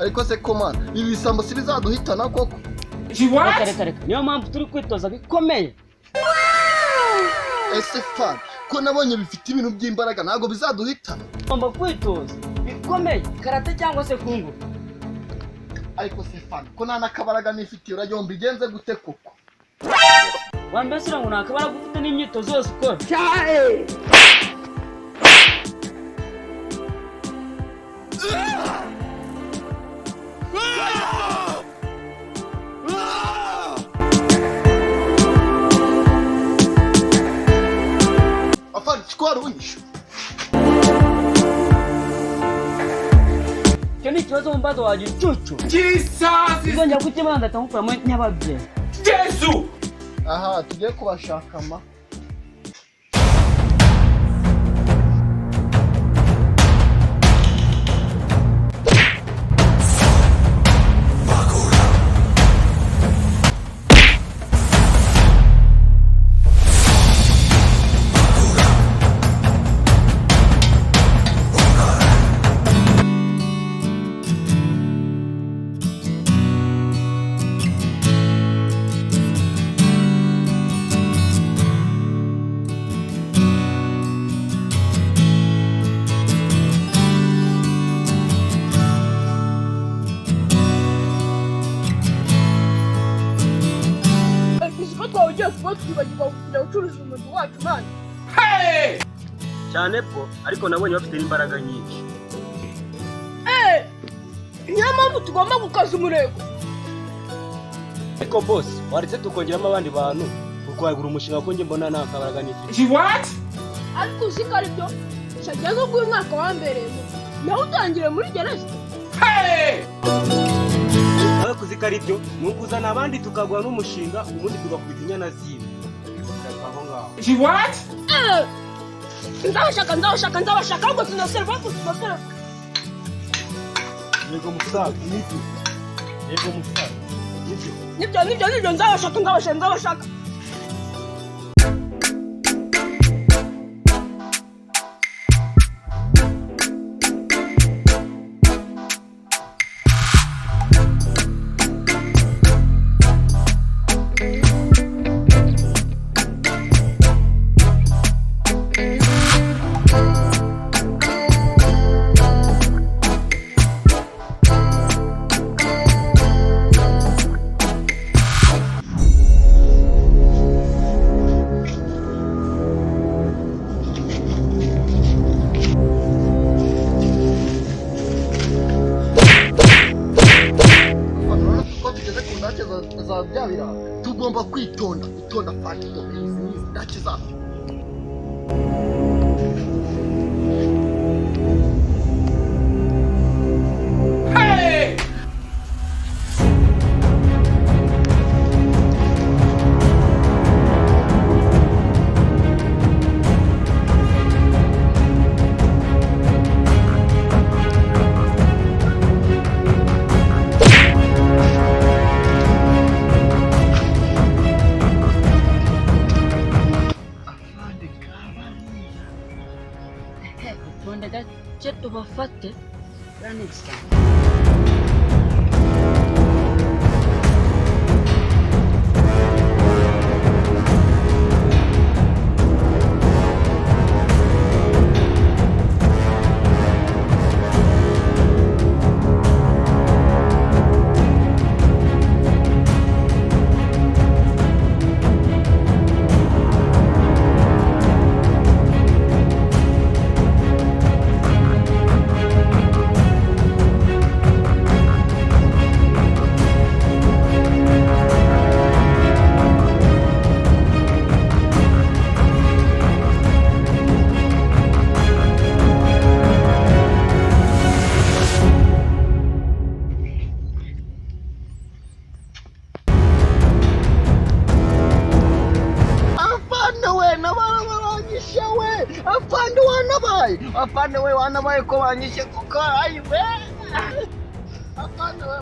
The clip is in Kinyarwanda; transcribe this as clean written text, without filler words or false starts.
ariko se komana ibi bisambo si bizaduhitana koko. Reka niyo mpamvu turi kwitoza bikomeye. Ese fan ko nabonye bifite ibintu by'imbaraga ntago bizaduhitana. Ngomba kwitoza bikomeye karate cyangwa se kungu. Ariko se fan ko nta nakabaraga nifitiye urajya mbigenze gute koko? Wambesira ngo nakabaraga ufite n'imyitozo yose ukora. Afan squad unyisho. Cyane kibazo mbazo waje cucu. Jesus! Uzongera kukibanda ndatankukura mu nyababye. Jesus! Aha tugiye kubashakama. Hey! Cyane po ariko nabonye bafite imbaraga nyinshi. Niyo mpamvu tugomba gukaza umurego. Ariko boss waretse tukongeramo abandi bantu kukwagura umushinga ko nge mbona nta kabaraga n'iki. What? Ariko uzikara ibyo cyageze ubwo umwaka wa mbere nawe utangire muri gereza. Hey! Aho kuzikara ibyo nukuzana abandi tukagwa n'umushinga ubundi tugakubita inyana ziwe. What? Ndabashaka ahubwo tunaserva. Yego musaza nibyo. Yego musaza Nibyo ndabashaka. Tugomba kwitonda fani izi ndakiza. Hey! Twende chetu bafate running stand. Afande we wanabaye ko banyishe kuko ayiwe. Afande we